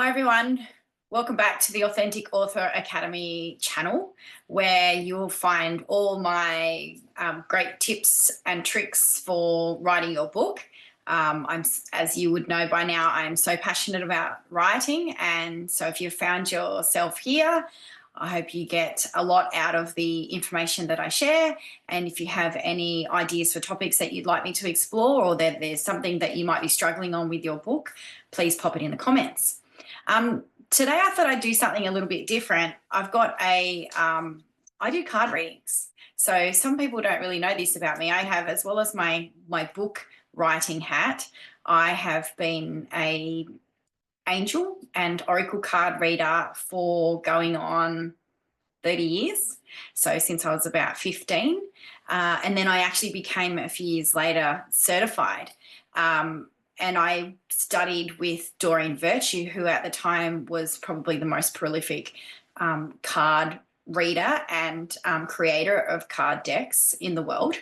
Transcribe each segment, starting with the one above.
Hi everyone, welcome back to the Authentic Author Academy channel, where you'll find all my great tips and tricks for writing your book. As you would know by now, I'm so passionate about writing, and so if you've found yourself here, I hope you get a lot out of the information that I share. And if you have any ideas for topics that you'd like me to explore, or that there's something that you might be struggling on with your book, please pop it in the comments. Today I thought I'd do something a little bit different. I've got I do card readings. So some people don't really know this about me. I have, as well as my book writing hat, I have been a angel and oracle card reader for going on 30 years. So since I was about 15. And then I actually became a few years later certified. And I studied with Doreen Virtue, who at the time was probably the most prolific card reader and creator of card decks in the world.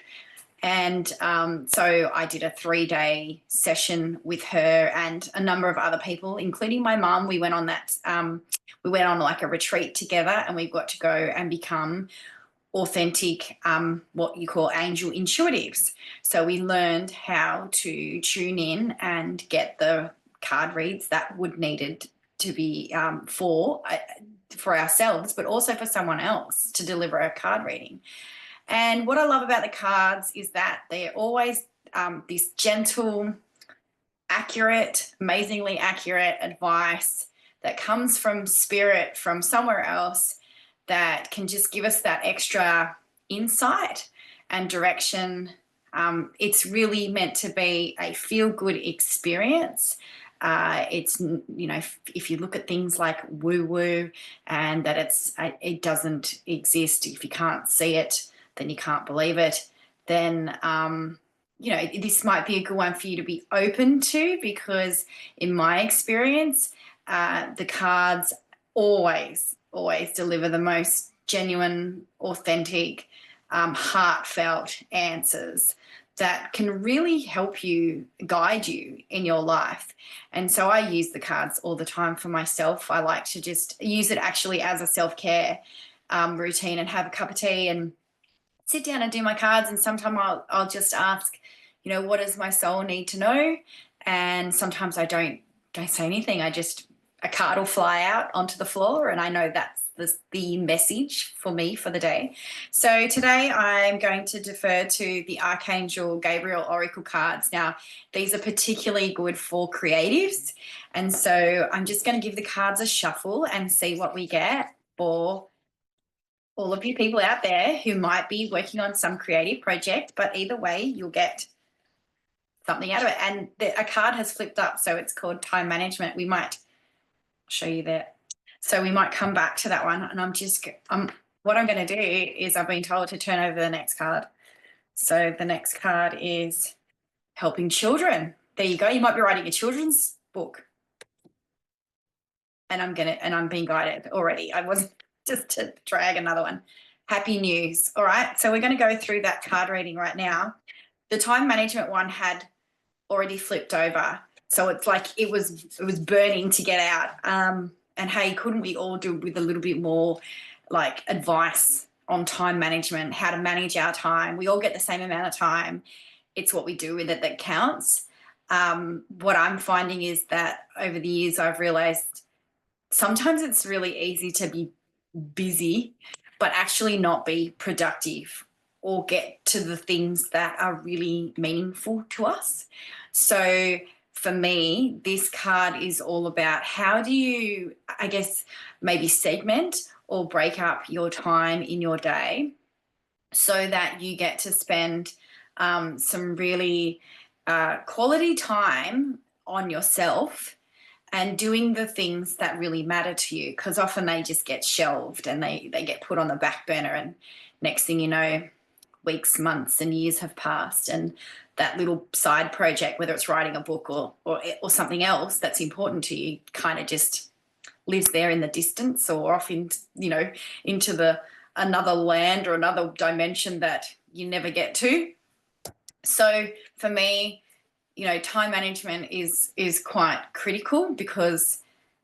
And so I did a 3-day session with her and a number of other people, including my mum. We went on like a retreat together, and we got to go and become authentic, what you call angel intuitives. So we learned how to tune in and get the card reads that would needed to be for ourselves, but also for someone else to deliver a card reading. And what I love about the cards is that they're always this gentle, accurate, amazingly accurate advice that comes from spirit, from somewhere else, that can just give us that extra insight and direction. It's really meant to be a feel-good experience. It's, you know, if you look at things like woo-woo and that it doesn't exist, if you can't see it, then you can't believe it, then you know, this might be a good one for you to be open to, because in my experience, the cards always deliver the most genuine, authentic, heartfelt answers that can really help you, guide you in your life. And so I use the cards all the time for myself. I like to just use it actually as a self-care routine, and have a cup of tea and sit down and do my cards. And sometimes I'll just ask, you know, what does my soul need to know? And sometimes I don't say anything. A card will fly out onto the floor, and I know that's the message for me for the day. So today I'm going to defer to the Archangel Gabriel Oracle cards. Now, these are particularly good for creatives. And so I'm just going to give the cards a shuffle and see what we get for all of you people out there who might be working on some creative project. But either way, you'll get something out of it. And a card has flipped up, so it's called time management. We might show you that. So we might come back to that one. And what I'm going to do is, I've been told to turn over the next card. So the next card is helping children. There you go. You might be writing a children's book. And I'm being guided already. I wasn't just to drag another one. Happy news. All right. So we're going to go through that card reading right now. The time management one had already flipped over. So it's like it was burning to get out. And hey, couldn't we all do with a little bit more like advice on time management, how to manage our time? We all get the same amount of time. It's what we do with it that counts. What I'm finding is that over the years, I've realized sometimes it's really easy to be busy, but actually not be productive or get to the things that are really meaningful to us. So for me, this card is all about how do you, I guess, maybe segment or break up your time in your day so that you get to spend some really quality time on yourself and doing the things that really matter to you, because often they just get shelved and they get put on the back burner, and next thing you know, weeks, months and years have passed, and that little side project, whether it's writing a book or something else that's important to you, kind of just lives there in the distance, or off into another land or another dimension that you never get to. So for me, you know, time management is quite critical, because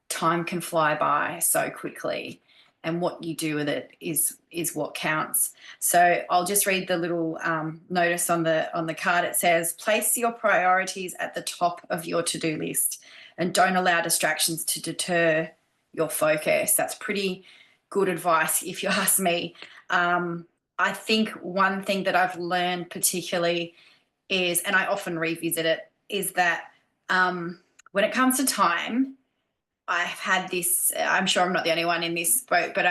time can fly by so quickly, and what you do with it is what counts. So I'll just read the little notice on the card. It says, place your priorities at the top of your to-do list and don't allow distractions to deter your focus. That's pretty good advice if you ask me. I think one thing that I've learned particularly is, and I often revisit it, is that when it comes to time, I've had this, I'm sure I'm not the only one in this boat, but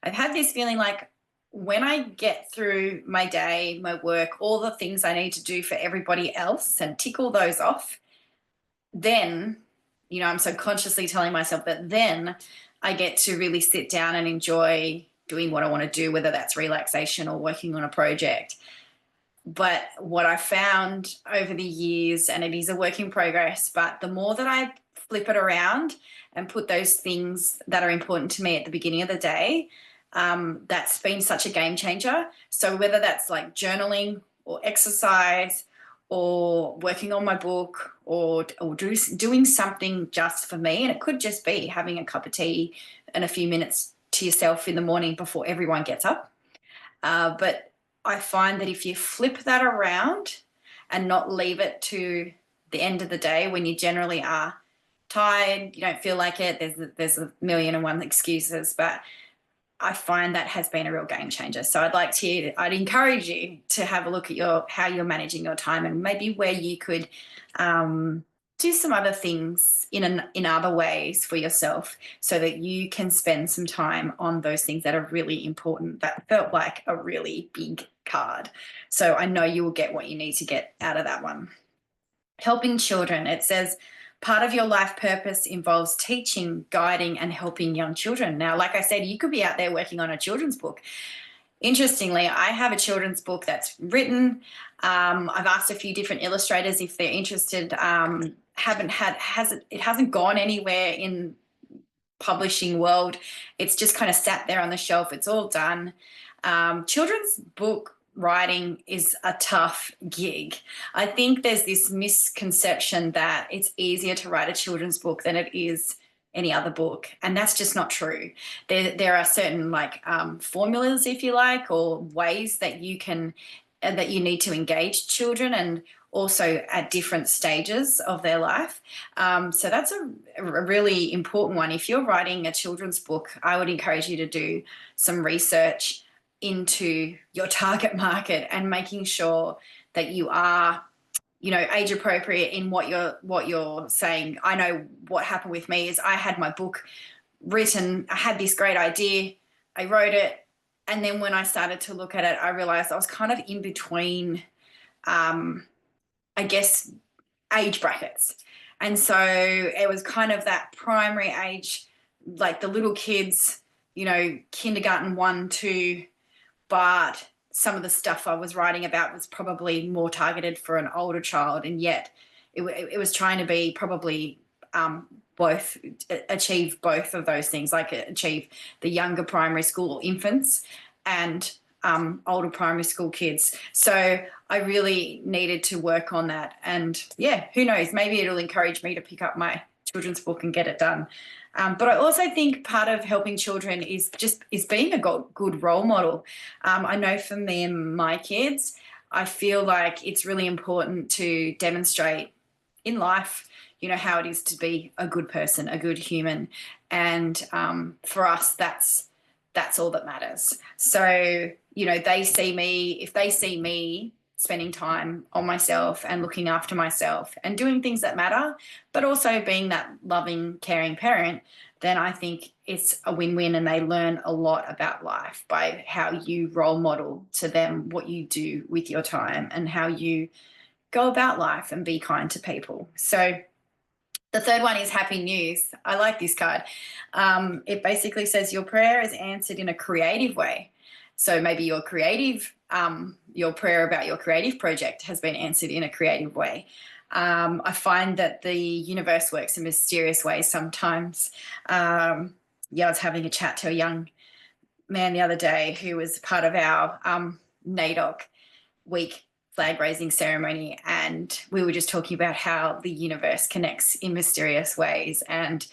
I've had this feeling like when I get through my day, my work, all the things I need to do for everybody else and tick all those off, then, I'm subconsciously telling myself that then I get to really sit down and enjoy doing what I want to do, whether that's relaxation or working on a project. But what I found over the years, and it is a work in progress, but the more that I flip it around and put those things that are important to me at the beginning of the day, that's been such a game changer. So whether that's like journaling or exercise or working on my book or doing something just for me, and it could just be having a cup of tea and a few minutes to yourself in the morning before everyone gets up. But I find that if you flip that around and not leave it to the end of the day when you generally are tired, you don't feel like it, there's a million and one excuses, but I find that has been a real game changer. So I'd encourage you to have a look at how you're managing your time, and maybe where you could do some other things in other ways for yourself, so that you can spend some time on those things that are really important. That felt like a really big card. So I know you will get what you need to get out of that one. Helping children. It says, part of your life purpose involves teaching, guiding, and helping young children. Now, like I said, you could be out there working on a children's book. Interestingly, I have a children's book that's written. I've asked a few different illustrators if they're interested. It hasn't gone anywhere in publishing world. It's just kind of sat there on the shelf. It's all done. Children's book writing is a tough gig. I think there's this misconception that it's easier to write a children's book than it is any other book, and that's just not true. There are certain formulas, if you like, or ways that you need to engage children, and also at different stages of their life. So that's a really important one. If you're writing a children's book, I would encourage you to do some research into your target market and making sure that you are age appropriate in what you're saying. I know what happened with me is I had my book written. I had this great idea. I wrote it. And then when I started to look at it, I realized I was kind of in between, I guess, age brackets. And so it was kind of that primary age, like the little kids, kindergarten 1, 2, but some of the stuff I was writing about was probably more targeted for an older child, and yet it was trying to be probably achieve both of those things, like achieve the younger primary school infants and older primary school kids. So I really needed to work on that, and yeah, who knows, maybe it'll encourage me to pick up my children's book and get it done. But I also think part of helping children is being a good role model. I know for me and my kids, I feel like it's really important to demonstrate in life, how it is to be a good person, a good human. And for us, that's all that matters. So, if they see me spending time on myself and looking after myself and doing things that matter, but also being that loving, caring parent, then I think it's a win-win, and they learn a lot about life by how you role model to them what you do with your time and how you go about life and be kind to people. So the third one is happy news. I like this card. It basically says your prayer is answered in a creative way. So maybe your prayer about your creative project has been answered in a creative way. I find that the universe works in mysterious ways sometimes. I was having a chat to a young man the other day who was part of our NAIDOC week flag raising ceremony, and we were just talking about how the universe connects in mysterious ways. And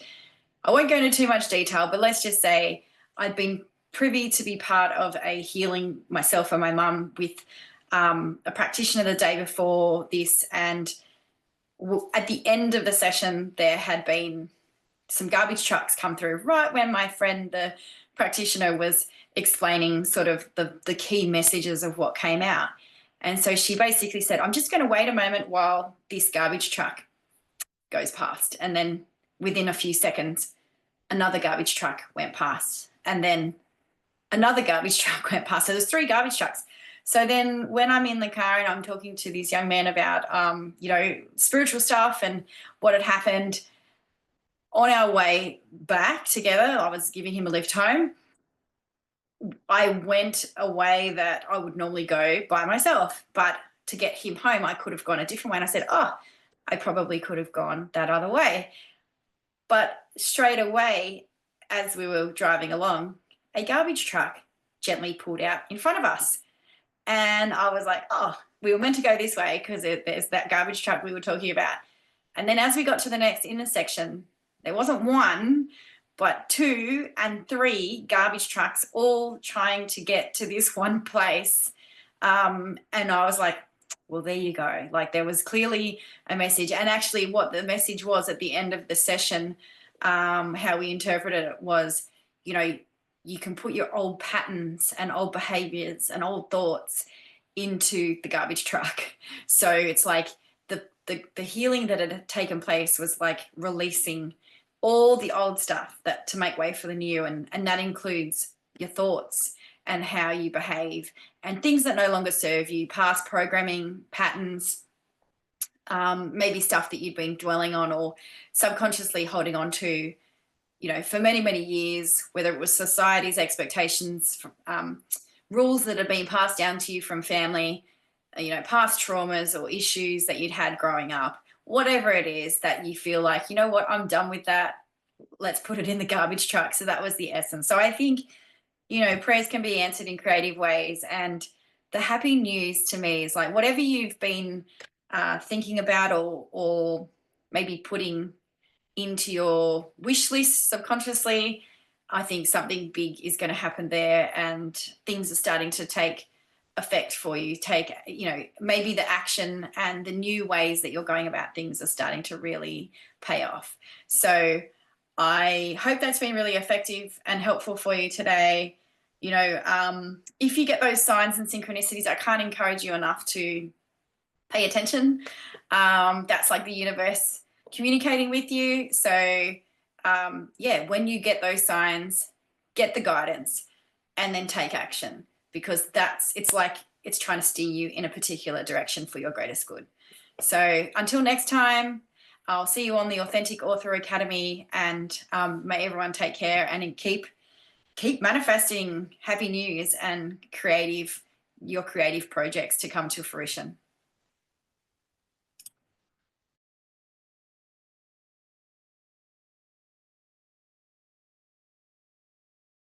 I won't go into too much detail, but let's just say I'd been privy to be part of a healing myself and my mum with a practitioner the day before this. And at the end of the session, there had been some garbage trucks come through right when my friend, the practitioner, was explaining sort of the key messages of what came out. And so she basically said, I'm just going to wait a moment while this garbage truck goes past. And then within a few seconds, another garbage truck went past, and then another garbage truck went past. So there's 3 garbage trucks. So then when I'm in the car and I'm talking to this young man about, spiritual stuff and what had happened, on our way back together, I was giving him a lift home. I went a way that I would normally go by myself, but to get him home, I could have gone a different way. And I said, I probably could have gone that other way. But straight away, as we were driving along, a garbage truck gently pulled out in front of us. And I was like, we were meant to go this way because there's that garbage truck we were talking about. And then as we got to the next intersection, there wasn't 1, but 2 and 3 garbage trucks all trying to get to this one place. And I was like, well, there you go. Like, there was clearly a message. And actually what the message was at the end of the session, how we interpreted it was, you can put your old patterns and old behaviors and old thoughts into the garbage truck. So it's like the healing that had taken place was like releasing all the old stuff that to make way for the new. And that includes your thoughts and how you behave and things that no longer serve you, past programming, patterns, maybe stuff that you've been dwelling on or subconsciously holding on to, for many, many years, whether it was society's expectations, rules that have been passed down to you from family, past traumas or issues that you'd had growing up, whatever it is that you feel like, you know what, I'm done with that. Let's put it in the garbage truck. So that was the essence. So I think, prayers can be answered in creative ways. And the happy news to me is like whatever you've been thinking about or maybe putting into your wish list subconsciously, I think something big is going to happen there and things are starting to take effect for you. Maybe the action and the new ways that you're going about things are starting to really pay off. So I hope that's been really effective and helpful for you today. If you get those signs and synchronicities, I can't encourage you enough to pay attention. That's like the universe communicating with you. So when you get those signs, get the guidance and then take action, because it's like it's trying to steer you in a particular direction for your greatest good. So until next time, I'll see you on the Authentic Author Academy, and may everyone take care and keep manifesting happy news and your creative projects to come to fruition.